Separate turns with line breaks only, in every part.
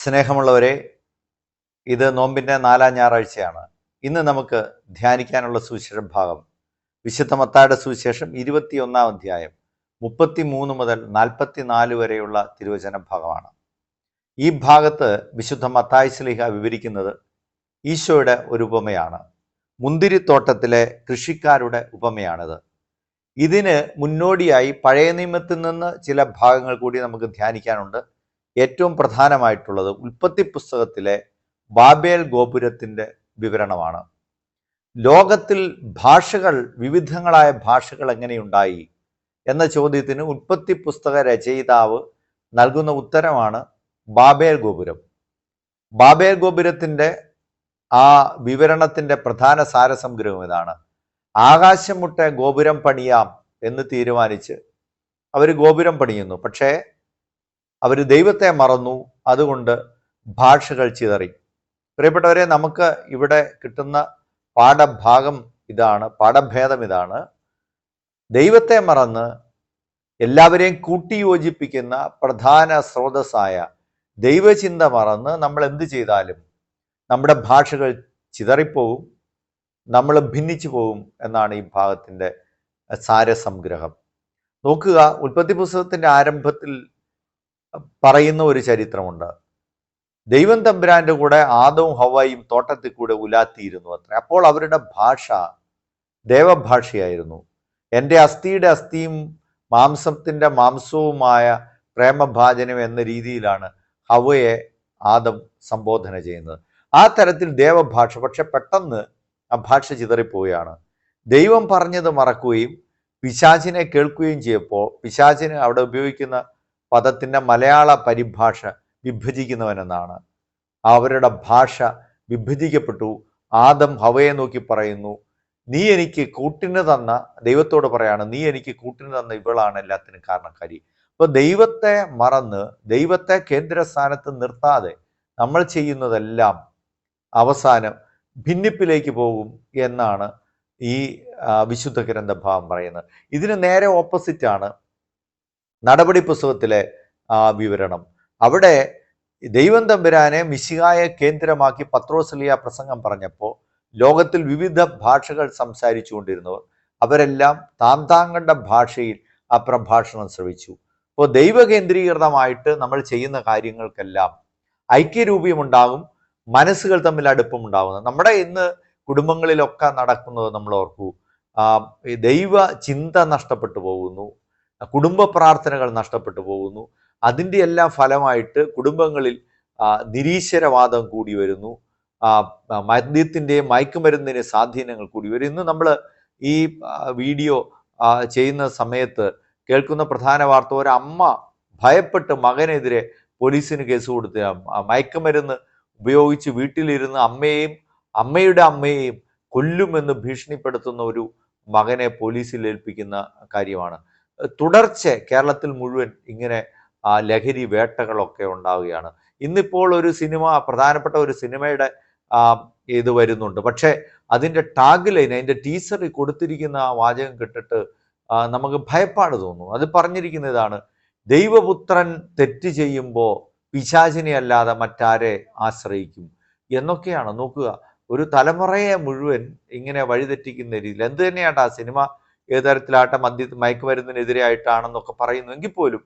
സ്നേഹമുള്ളവരെ, ഇത് നോമ്പിൻ്റെ 4-ാം ഞായറാഴ്ചയാണ്. ഇന്ന് നമുക്ക് ധ്യാനിക്കാനുള്ള സുവിശേഷ ഭാഗം വിശുദ്ധ മത്തായിയുടെ സുവിശേഷം 21-ാം അധ്യായം 33 മുതൽ 44 വരെയുള്ള തിരുവചന ഭാഗമാണ്. ഈ ഭാഗത്ത് വിശുദ്ധ മത്തായി ശ്ലീഹ വിവരിക്കുന്നത് ഈശോയുടെ ഒരു ഉപമയാണ്. മുന്തിരിത്തോട്ടത്തിലെ കൃഷിക്കാരുടെ ഉപമയാണിത്. ഇതിന് മുന്നോടിയായി പഴയ നിയമത്തിൽ നിന്ന് ചില ഭാഗങ്ങൾ കൂടി നമുക്ക് ധ്യാനിക്കാനുണ്ട്. ഏറ്റവും പ്രധാനമായിട്ടുള്ളത് ഉൽപ്പത്തി പുസ്തകത്തിലെ ബാബേൽ ഗോപുരത്തിൻ്റെ വിവരണമാണ്. ലോകത്തിൽ ഭാഷകൾ, വിവിധങ്ങളായ ഭാഷകൾ എങ്ങനെയുണ്ടായി എന്ന ചോദ്യത്തിന് ഉൽപ്പത്തി പുസ്തക രചയിതാവ് നൽകുന്ന ഉത്തരമാണ് ബാബേൽ ഗോപുരം. ബാബേൽ ഗോപുരത്തിൻ്റെ ആ വിവരണത്തിൻ്റെ പ്രധാന സാരസംഗ്രഹം ഇതാണ്: ആകാശം മുട്ടെ ഗോപുരം പണിയാം എന്ന് തീരുമാനിച്ച് അവർ ഗോപുരം പണിയുന്നു. പക്ഷേ അവർ ദൈവത്തെ മറന്നു, അതുകൊണ്ട് ഭാഷകൾ ചിതറി. പ്രിയപ്പെട്ടവരെ, നമുക്ക് ഇവിടെ കിട്ടുന്ന പാഠഭാഗം ഇതാണ്, പാഠഭേദം ഇതാണ്: ദൈവത്തെ മറന്ന് എല്ലാവരെയും കൂട്ടിയോജിപ്പിക്കുന്ന പ്രധാന സ്രോതസ്സായ ദൈവചിന്ത മറന്ന് നമ്മൾ എന്ത് ചെയ്താലും നമ്മുടെ ഭാഷകൾ ചിതറിപ്പോവും, നമ്മൾ ഭിന്നിച്ചു പോവും എന്നാണ് ഈ ഭാഗത്തിൻ്റെ സാരസംഗ്രഹം. നോക്കുക, ഉൽപ്പത്തി പുസ്തകത്തിൻ്റെ ആരംഭത്തിൽ പറയുന്ന ഒരു ചരിത്രമുണ്ട്. ദൈവം തമ്പുരാന്റെ കൂടെ ആദവും ഹവ്വായും തോട്ടത്തിൽ കൂടെ ഉലാത്തിയിരുന്നു അത്ര. അപ്പോൾ അവരുടെ ഭാഷ ദേവഭാഷയായിരുന്നു. എൻ്റെ അസ്ഥിയുടെ അസ്ഥിയും മാംസത്തിൻ്റെ മാംസവുമായ പ്രേമഭാജനം എന്ന രീതിയിലാണ് ഹവ്വയെ ആദം സംബോധന ചെയ്യുന്നത്. ആ തരത്തിൽ ദേവഭാഷ. പക്ഷെ പെട്ടെന്ന് ആ ഭാഷ ചിതറിപ്പോവുകയാണ്. ദൈവം പറഞ്ഞത് മറക്കുകയും പിശാചിനെ കേൾക്കുകയും ചെയ്യപ്പോൾ പിശാചിന് അവിടെ ഉപയോഗിക്കുന്ന പദത്തിൻ്റെ മലയാള പരിഭാഷ വിഭജിക്കുന്നവനെന്നാണ്. അവരുടെ ഭാഷ വിഭജിക്കപ്പെട്ടു. ആദം ഹവയെ നോക്കി പറയുന്നു, നീ എനിക്ക് കൂട്ടിന് തന്ന, ദൈവത്തോട് പറയാണ്, നീ എനിക്ക് കൂട്ടിന് തന്ന ഇവളാണ് എല്ലാത്തിനും കാരണക്കാരി. അപ്പോൾ ദൈവത്തെ മറന്ന്, ദൈവത്തെ കേന്ദ്രസ്ഥാനത്ത് നിർത്താതെ നമ്മൾ ചെയ്യുന്നതെല്ലാം അവസാനം ഭിന്നിപ്പിലേക്ക് പോകും എന്നാണ് ഈ വിശുദ്ധ ഗ്രന്ഥഭാഗം പറയുന്നത്. ഇതിന് നേരെ ഓപ്പോസിറ്റാണ് നടപടി പുസ്തകത്തിലെ വിവരണം. അവിടെ ദൈവം തമ്പുരാനെ മിശിഹായെ കേന്ദ്രമാക്കി പത്രോസ്ലീഹ പ്രസംഗം പറഞ്ഞപ്പോൾ ലോകത്തിൽ വിവിധ ഭാഷകൾ സംസാരിച്ചു കൊണ്ടിരുന്നവർ അവരെല്ലാം താങ്കളുടെ ഭാഷയിൽ ആ പ്രഭാഷണം ശ്രവിച്ചു. അപ്പോൾ ദൈവകേന്ദ്രീകൃതമായിട്ട് നമ്മൾ ചെയ്യുന്ന കാര്യങ്ങൾക്കെല്ലാം ഐക്യരൂപ്യമുണ്ടാകും, മനസ്സുകൾ തമ്മിൽ അടുപ്പമുണ്ടാകുന്നത്. നമ്മുടെ ഇന്ന് കുടുംബങ്ങളിലൊക്കെ നടക്കുന്നത് നമ്മൾ ഓർക്കൂ. ദൈവ ചിന്ത നഷ്ടപ്പെട്ടു പോകുന്നു, കുടുംബ പ്രാർത്ഥനകൾ നഷ്ടപ്പെട്ടു പോകുന്നു. അതിൻ്റെ എല്ലാം ഫലമായിട്ട് കുടുംബങ്ങളിൽ നിരീശ്വരവാദം കൂടി വരുന്നു, മദ്യത്തിൻ്റെയും മയക്കുമരുന്നിൻ്റെ സ്വാധീനങ്ങൾ കൂടി വരും. ഇന്ന് നമ്മൾ ഈ വീഡിയോ ചെയ്യുന്ന സമയത്ത് കേൾക്കുന്ന പ്രധാന വാർത്ത, ഒരമ്മ ഭയപ്പെട്ട് മകനെതിരെ പോലീസിന് കേസ് കൊടുത്ത് മയക്കുമരുന്ന് ഉപയോഗിച്ച് വീട്ടിലിരുന്ന് അമ്മയുടെ അമ്മയെയും കൊല്ലുമെന്ന് ഭീഷണിപ്പെടുത്തുന്ന ഒരു മകനെ പോലീസിൽ ഏൽപ്പിക്കുന്ന കാര്യമാണ്. തുടർച്ച കേരളത്തിൽ മുഴുവൻ ഇങ്ങനെ ലഹരി വേട്ടകളൊക്കെ ഉണ്ടാവുകയാണ്. ഇന്നിപ്പോൾ ഒരു സിനിമ, പ്രധാനപ്പെട്ട ഒരു സിനിമയുടെ ഇത് വരുന്നുണ്ട്. പക്ഷേ അതിൻ്റെ ടാഗ് ലൈൻ, അതിൻ്റെ ടീസറിൽ കൊടുത്തിരിക്കുന്ന ആ വാചകം കേട്ടിട്ട് നമുക്ക് ഭയപ്പാട് തോന്നും. അത് പറഞ്ഞിരിക്കുന്ന ഇതാണ്: ദൈവപുത്രൻ തെറ്റ് ചെയ്യുമ്പോൾ പിശാചിനെ അല്ലാതെ മറ്റാരെ ആശ്രയിക്കും എന്നൊക്കെയാണ്. നോക്കുക, ഒരു തലമുറയെ മുഴുവൻ ഇങ്ങനെ വഴിതെറ്റിക്കുന്ന രീതിയിൽ. എന്ത് തന്നെയാട്ടെ ആ സിനിമ ഏത് തരത്തിലാട്ടെ മയക്കുമരുന്നിനെതിരായിട്ടാണെന്നൊക്കെ പറയുന്നു, എങ്കിൽ പോലും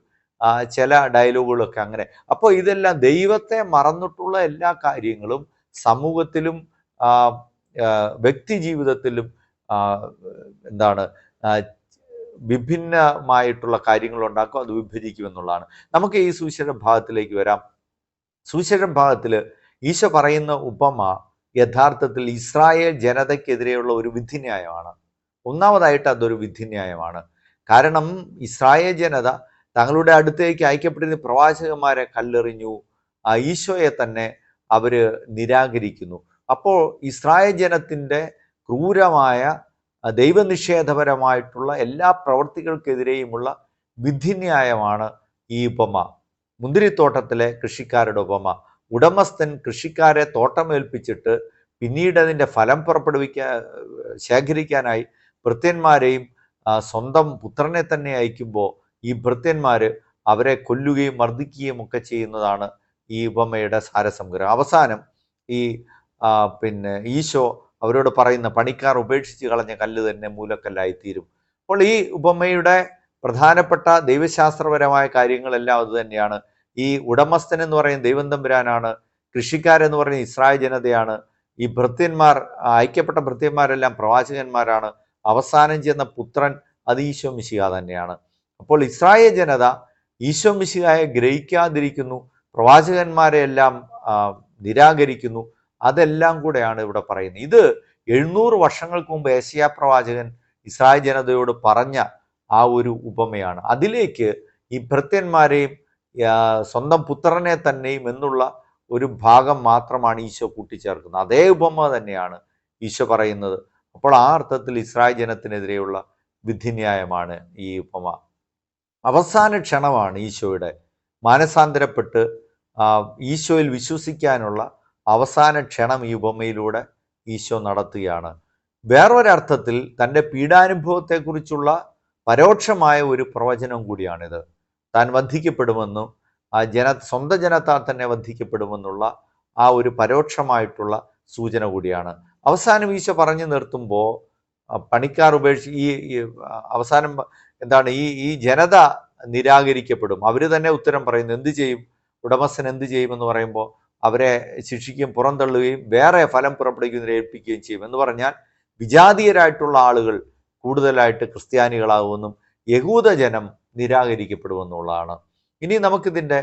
ചില ഡയലോഗുകളൊക്കെ അങ്ങനെ. അപ്പോൾ ഇതെല്ലാം ദൈവത്തെ മറന്നിട്ടുള്ള എല്ലാ കാര്യങ്ങളും സമൂഹത്തിലും വ്യക്തി ജീവിതത്തിലും വിഭിന്നമായിട്ടുള്ള കാര്യങ്ങൾ ഉണ്ടാക്കും, അത് വിഭജിക്കുമെന്നുള്ളതാണ്. നമുക്ക് ഈ സുവിശേഷ ഭാഗത്തിലേക്ക് വരാം. സുവിശേഷ ഭാഗത്തിൽ ഈശോ പറയുന്ന ഉപമ യഥാർത്ഥത്തിൽ ഇസ്രായേൽ ജനതയ്ക്കെതിരെയുള്ള ഒരു വിധിന്യായമാണ്. ഒന്നാമതായിട്ട് അതൊരു വിധിന്യായമാണ്. കാരണം ഇസ്രായേൽ ജനത തങ്ങളുടെ അടുത്തേക്ക് അയക്കപ്പെട്ടിരുന്ന പ്രവാചകന്മാരെ കല്ലെറിഞ്ഞു, ഈശോയെ തന്നെ അവർ നിരാകരിക്കുന്നു. അപ്പോൾ ഇസ്രായേൽ ജനത്തിൻ്റെ ക്രൂരമായ ദൈവനിഷേധപരമായിട്ടുള്ള എല്ലാ പ്രവൃത്തികൾക്കെതിരെയുമുള്ള വിധിന്യായമാണ് ഈ ഉപമ. മുന്തിരിത്തോട്ടത്തിലെ കൃഷിക്കാരുടെ ഉപമ. ഉടമസ്ഥൻ കൃഷിക്കാരെ തോട്ടമേൽപ്പിച്ചിട്ട് പിന്നീട് അതിൻ്റെ ഫലം ശേഖരിക്കാനായി ഭൃത്യന്മാരെയും സ്വന്തം പുത്രനെ തന്നെ അയക്കുമ്പോൾ ഈ ഭൃത്യന്മാർ അവരെ കൊല്ലുകയും മർദ്ദിക്കുകയും ഒക്കെ ചെയ്യുന്നതാണ് ഈ ഉപമയുടെ സാരസംഗ്രഹം. അവസാനം ഈ പിന്നെ ഈശോ അവരോട് പറയുന്ന പണിക്കാർ ഉപേക്ഷിച്ച് കളഞ്ഞ കല്ല് തന്നെ മൂലക്കല്ലായിത്തീരും. അപ്പോൾ ഈ ഉപമയുടെ പ്രധാനപ്പെട്ട ദൈവശാസ്ത്രപരമായ കാര്യങ്ങളെല്ലാം അത് തന്നെയാണ്. ഈ ഉടമസ്ഥൻ എന്ന് പറയുന്ന ദൈവം തമ്പുരാനാണ്, കൃഷിക്കാരെന്ന് പറയുന്ന ഇസ്രായേൽ ജനതയാണ്, ഈ ഭൃത്യന്മാർ, ഐക്യപ്പെട്ട ഭൃത്യന്മാരെല്ലാം പ്രവാചകന്മാരാണ്, അവസാനം ചെന്ന പുത്രൻ അത് ഈശോ മിശിഹ തന്നെയാണ്. അപ്പോൾ ഇസ്രായേൽ ജനത ഈശോ മിശിഹായെ ഗ്രഹിക്കാതിരിക്കുന്നു, പ്രവാചകന്മാരെ എല്ലാം നിരാകരിക്കുന്നു. അതെല്ലാം കൂടെയാണ് ഇവിടെ പറയുന്നത്. ഇത് 700 വർഷങ്ങൾക്ക് മുമ്പ് യെശയ്യാ പ്രവാചകൻ ഇസ്രായേൽ ജനതയോട് പറഞ്ഞ ആ ഒരു ഉപമയാണ്. അതിലേക്ക് ഈ ഭൃത്യന്മാരെയും സ്വന്തം പുത്രനെ തന്നെയും എന്നുള്ള ഒരു ഭാഗം മാത്രമാണ് ഈശോ കൂട്ടിച്ചേർക്കുന്നത്. അതേ ഉപമ തന്നെയാണ് ഈശോ പറയുന്നത്. അപ്പോൾ ആ അർത്ഥത്തിൽ ഇസ്രായേൽ ജനത്തിനെതിരെയുള്ള വിധിന്യായമാണ് ഈ ഉപമ. അവസാന ക്ഷണമാണ് ഈശോയുടെ. മാനസാന്തരപ്പെട്ട് ഈശോയിൽ വിശ്വസിക്കാനുള്ള അവസാന ക്ഷണം ഈ ഉപമയിലൂടെ ഈശോ നടത്തുകയാണ്. വേറൊരർത്ഥത്തിൽ തൻ്റെ പീഡാനുഭവത്തെക്കുറിച്ചുള്ള പരോക്ഷമായ ഒരു പ്രവചനം കൂടിയാണിത്. താൻ വധിക്കപ്പെടുമെന്നും സ്വന്തം ജനത്താൽ തന്നെ വധിക്കപ്പെടുമെന്നുള്ള ആ ഒരു പരോക്ഷമായിട്ടുള്ള സൂചന കൂടിയാണ്. അവസാനം ഈശോ പറഞ്ഞു നിർത്തുമ്പോൾ പണിക്കാർ ഈ അവസാനം എന്താണ്, ഈ ജനത നിരാകരിക്കപ്പെടും. അവർ തന്നെ ഉത്തരം പറയുന്നു, എന്ത് ചെയ്യും, ഉടമസ്ഥൻ എന്ത് ചെയ്യുമെന്ന് പറയുമ്പോൾ അവരെ ശിക്ഷിക്കുകയും പുറന്തള്ളുകയും വേറെ ഫലം പുറപ്പെടുവിക്കുന്നതിനെ ഏൽപ്പിക്കുകയും ചെയ്യും എന്ന് പറഞ്ഞാൽ വിജാതീയരായിട്ടുള്ള ആളുകൾ കൂടുതലായിട്ട് ക്രിസ്ത്യാനികളാകുമെന്നും യഹൂദജനം നിരാകരിക്കപ്പെടുമെന്നുള്ളതാണ്. ഇനി നമുക്കിതിൻ്റെ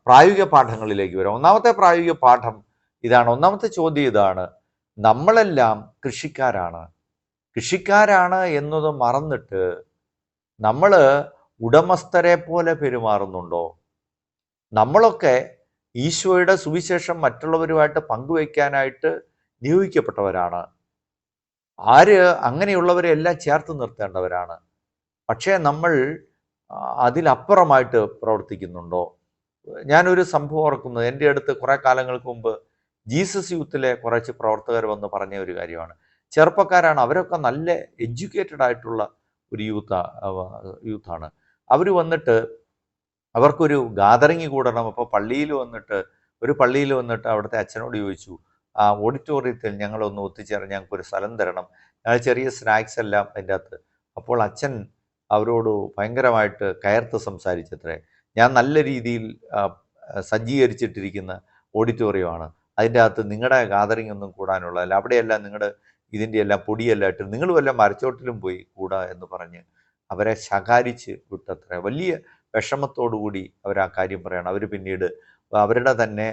പ്രായോഗിക പാഠങ്ങളിലേക്ക് വരാം. ഒന്നാമത്തെ പ്രായോഗിക പാഠം ഇതാണ്. ഒന്നാമത്തെ ചോദ്യം ഇതാണ്: നമ്മളെല്ലാം കൃഷിക്കാരാണ് എന്നത് മറന്നിട്ട് നമ്മൾ ഉടമസ്ഥരെ പോലെ പെരുമാറുന്നുണ്ടോ? നമ്മളൊക്കെ ഈശോയുടെ സുവിശേഷം മറ്റുള്ളവരുമായിട്ട് പങ്കുവയ്ക്കാനായിട്ട് നിയോഗിക്കപ്പെട്ടവരാണ്. അങ്ങനെയുള്ളവരെ എല്ലാം ചേർത്ത് നിർത്തേണ്ടവരാണ്. പക്ഷേ നമ്മൾ അതിലപ്പുറമായിട്ട് പ്രവർത്തിക്കുന്നുണ്ടോ? ഞാനൊരു സംഭവം ഓർക്കുന്നത്, എൻ്റെ അടുത്ത് കുറേ കാലങ്ങൾക്ക് മുമ്പ് ജീസസ് യൂത്തിലെ കുറച്ച് പ്രവർത്തകർ വന്ന് പറഞ്ഞ ഒരു കാര്യമാണ്. ചെറുപ്പക്കാരാണ്, അവരൊക്കെ നല്ല എഡ്യൂക്കേറ്റഡ് ആയിട്ടുള്ള ഒരു യൂത്താണ്. അവർ വന്നിട്ട് അവർക്കൊരു ഗാദറിങ് കൂടണം. അപ്പോൾ പള്ളിയിൽ വന്നിട്ട് അവിടുത്തെ അച്ഛനോട് ചോദിച്ചു, ഓഡിറ്റോറിയത്തിൽ ഞങ്ങളൊന്ന് ഒത്തുചേർന്ന് ഞങ്ങൾക്കൊരു സ്ഥലം തരണം, ഞങ്ങൾ ചെറിയ സ്നാക്സ് എല്ലാം അതിൻ്റെ അകത്ത്. അപ്പോൾ അച്ഛൻ അവരോട് ഭയങ്കരമായിട്ട് കയർത്ത് സംസാരിച്ചത്രേ. ഞാൻ നല്ല രീതിയിൽ സജ്ജീകരിച്ചിട്ടിരിക്കുന്ന ഓഡിറ്റോറിയമാണ്, അതിൻ്റെ അകത്ത് നിങ്ങളുടെ ഗാദറിങ് ഒന്നും കൂടാനുള്ളതല്ല, അവിടെയെല്ലാം നിങ്ങളുടെ ഇതിൻ്റെ എല്ലാം പൊടിയെല്ലാം ഇട്ട് നിങ്ങൾ വല്ല മരച്ചോട്ടിലും പോയി കൂടാ എന്ന് പറഞ്ഞ് അവരെ ശകാരിച്ച് വിട്ടത്രേ. വലിയ വിഷമത്തോടുകൂടി അവർ ആ കാര്യം പറയണം. അവർ പിന്നീട് അവരുടെ തന്നെ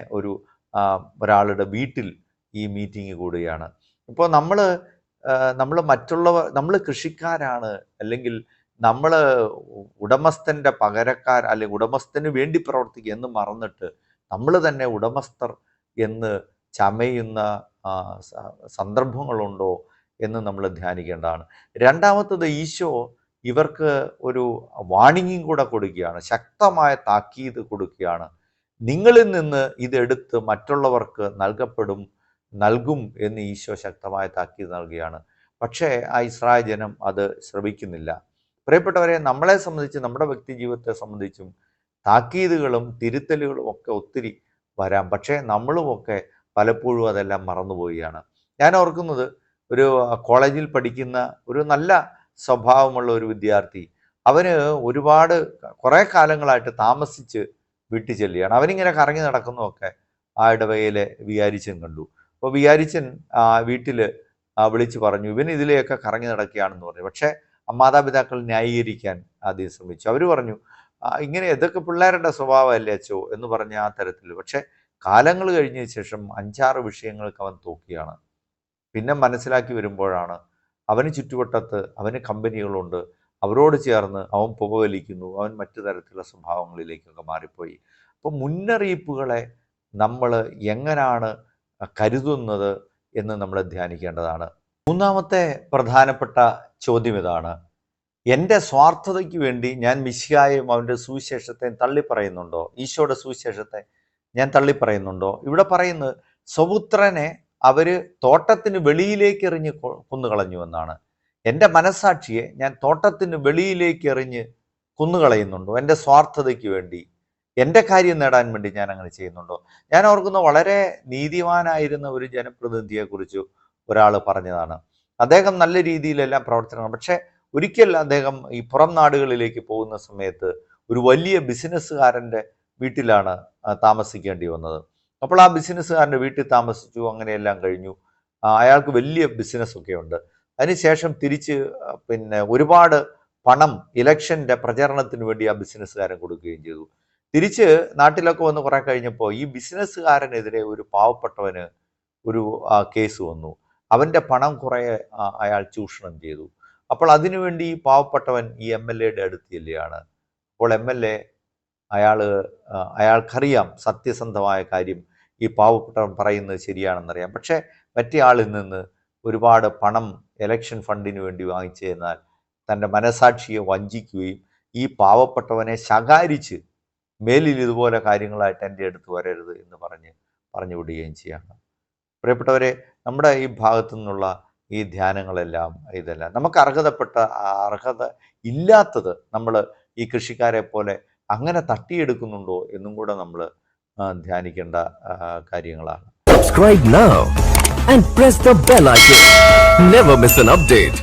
ഒരാളുടെ വീട്ടിൽ ഈ മീറ്റിംഗ് കൂടുകയാണ്. ഇപ്പോൾ നമ്മൾ കൃഷിക്കാരാണ്, അല്ലെങ്കിൽ നമ്മൾ ഉടമസ്ഥൻ്റെ പകരക്കാർ, അല്ലെങ്കിൽ ഉടമസ്ഥന് വേണ്ടി പ്രവർത്തിക്കുക എന്ന് മറന്നിട്ട് നമ്മൾ തന്നെ ഉടമസ്ഥർ എന്ന് ചമയുന്ന സന്ദർഭങ്ങളുണ്ടോ എന്ന് നമ്മൾ ധ്യാനിക്കേണ്ടതാണ്. രണ്ടാമത്തത്, ഈശോ ഇവർക്ക് ഒരു വാണിംഗും കൂടെ കൊടുക്കുകയാണ്, ശക്തമായ താക്കീത് കൊടുക്കുകയാണ്. നിങ്ങളിൽ നിന്ന് ഇതെടുത്ത് മറ്റുള്ളവർക്ക് നൽകും എന്ന് ഈശോ ശക്തമായ താക്കീത് നൽകുകയാണ്. പക്ഷേ ആ ഇസ്രായേൽ ജനം അത് ശ്രവിക്കുന്നില്ല. പ്രിയപ്പെട്ടവരെ, നമ്മളെ സംബന്ധിച്ച്, നമ്മുടെ വ്യക്തി ജീവിതത്തെ സംബന്ധിച്ചും താക്കീതുകളും തിരുത്തലുകളും ഒക്കെ ഒത്തിരി വരാം. പക്ഷേ നമ്മളുമൊക്കെ പലപ്പോഴും അതെല്ലാം മറന്നുപോവുകയാണ്. ഞാൻ ഓർക്കുന്നത്, ഒരു കോളേജിൽ പഠിക്കുന്ന ഒരു നല്ല സ്വഭാവമുള്ള ഒരു വിദ്യാർത്ഥി, അവന് കുറേ കാലങ്ങളായിട്ട് താമസിച്ച് വീട്ടിൽ ചെല്ലുകയാണ്. അവനിങ്ങനെ കറങ്ങി നടക്കുന്നതൊക്കെ ആ ഇടവകയിലെ വികാരിച്ചൻ കണ്ടു. അപ്പോൾ വികാരിച്ചൻ വീട്ടിൽ വിളിച്ച് പറഞ്ഞു, ഇവൻ ഇതിലെയൊക്കെ കറങ്ങി നടക്കുകയാണെന്ന് പറഞ്ഞു. പക്ഷേ മാതാപിതാക്കൾ ന്യായീകരിക്കാൻ ആദ്യം ശ്രമിച്ചു. അവർ പറഞ്ഞു, ഇങ്ങനെ ഇതൊക്കെ പിള്ളേരുടെ സ്വഭാവമല്ലേ അച്ചോ എന്ന് പറഞ്ഞ ആ തരത്തിൽ. പക്ഷേ കാലങ്ങൾ കഴിഞ്ഞ ശേഷം 5-6 വിഷയങ്ങൾക്ക് അവൻ തോക്കുകയാണ്. പിന്നെ മനസ്സിലാക്കി വരുമ്പോഴാണ് അവന് ചുറ്റുവട്ടത്ത് അവന് കമ്പനികളുണ്ട്, അവരോട് ചേർന്ന് അവൻ പുകവലിക്കുന്നു, അവൻ മറ്റു തരത്തിലുള്ള സ്വഭാവങ്ങളിലേക്കൊക്കെ മാറിപ്പോയി. അപ്പോൾ മുന്നറിയിപ്പുകളെ നമ്മൾ എങ്ങനെയാണ് കരുതുന്നത് എന്ന് നമ്മൾ ധ്യാനിക്കേണ്ടതാണ്. മൂന്നാമത്തെ പ്രധാനപ്പെട്ട ചോദ്യം ഇതാണ്: എൻ്റെ സ്വാർത്ഥതയ്ക്ക് വേണ്ടി ഞാൻ മിശിഹായെയും അവൻ്റെ സുവിശേഷത്തെ തള്ളിപ്പറയുന്നുണ്ടോ? ഈശോയുടെ സുവിശേഷത്തെ ഞാൻ തള്ളിപ്പറയുന്നുണ്ടോ? ഇവിടെ പറയുന്നത് സ്വപുത്രനെ അവർ തോട്ടത്തിന് വെളിയിലേക്ക് എറിഞ്ഞ് കൊന്നുകളഞ്ഞു എന്നാണ്. എൻ്റെ മനസാക്ഷിയെ ഞാൻ തോട്ടത്തിന് വെളിയിലേക്ക് എറിഞ്ഞ് കൊന്നുകളയുന്നുണ്ടോ എൻ്റെ സ്വാർത്ഥതയ്ക്ക് വേണ്ടി എൻ്റെ കാര്യം നേടാൻ വേണ്ടി ഞാൻ അങ്ങനെ ചെയ്യുന്നുണ്ടോ? ഞാൻ ഓർക്കുന്ന വളരെ നീതിമാനായിരുന്ന ഒരു ജനപ്രതിനിധിയെക്കുറിച്ച് ഒരാൾ പറഞ്ഞതാണ്. അദ്ദേഹം നല്ല രീതിയിലെല്ലാം പ്രവർത്തനങ്ങൾ, പക്ഷേ ഒരിക്കൽ അദ്ദേഹം ഈ പുറം നാടുകളിലേക്ക് പോകുന്ന സമയത്ത് ഒരു വലിയ ബിസിനസ്സുകാരൻ്റെ വീട്ടിലാണ് താമസിക്കേണ്ടി വന്നത്. അപ്പോൾ ആ ബിസിനസ്സുകാരൻ്റെ വീട്ടിൽ താമസിച്ചു, അങ്ങനെയെല്ലാം കഴിഞ്ഞു. അയാൾക്ക് വലിയ ബിസിനസ്സൊക്കെ ഉണ്ട്. അതിനുശേഷം തിരിച്ച് പിന്നെ ഒരുപാട് പണം ഇലക്ഷൻ്റെ പ്രചരണത്തിന് വേണ്ടി ആ ബിസിനസ്സുകാരൻ കൊടുക്കുകയും ചെയ്തു. തിരിച്ച് നാട്ടിലൊക്കെ വന്ന് കുറെ കഴിഞ്ഞപ്പോൾ ഈ ബിസിനസ്സുകാരനെതിരെ ഒരു പാവപ്പെട്ടവന് ഒരു കേസ് വന്നു. അവൻ്റെ പണം കുറെ അയാൾ ചൂഷണം ചെയ്തു. അപ്പോൾ അതിനുവേണ്ടി ഈ പാവപ്പെട്ടവൻ ഈ MLA അടുത്ത് ചെല്ലുകയാണ്. അപ്പോൾ MLA അയാൾക്കറിയാം സത്യസന്ധമായ കാര്യം ഈ പാവപ്പെട്ടവൻ പറയുന്നത് ശരിയാണെന്നറിയാം. പക്ഷേ മറ്റേ ആളിൽ നിന്ന് ഒരുപാട് പണം ഇലക്ഷൻ ഫണ്ടിന് വേണ്ടി വാങ്ങിച്ചു എന്നാൽ തൻ്റെ മനസാക്ഷിയെ വഞ്ചിക്കുകയും ഈ പാവപ്പെട്ടവനെ ശകാരിച്ച് മേലിൽ ഇതുപോലെ കാര്യങ്ങളായിട്ട് എൻ്റെ അടുത്ത് വരരുത് എന്ന് പറഞ്ഞു വിടുകയും ചെയ്യാണ്. പ്രിയപ്പെട്ടവരെ, നമ്മുടെ ഈ ഭാഗത്തു നിന്നുള്ള ഈ ധ്യാനങ്ങളെല്ലാം ഇതെല്ലാം നമുക്ക് അർഹത ഇല്ലാത്തത് നമ്മൾ ഈ കൃഷിക്കാരെ പോലെ അങ്ങനെ തട്ടിയെടുക്കുന്നുണ്ടോ എന്നും കൂടെ നമ്മൾ ധ്യാനിക്കേണ്ട കാര്യങ്ങളാണ്.
Subscribe now and press the bell icon. Never miss an update.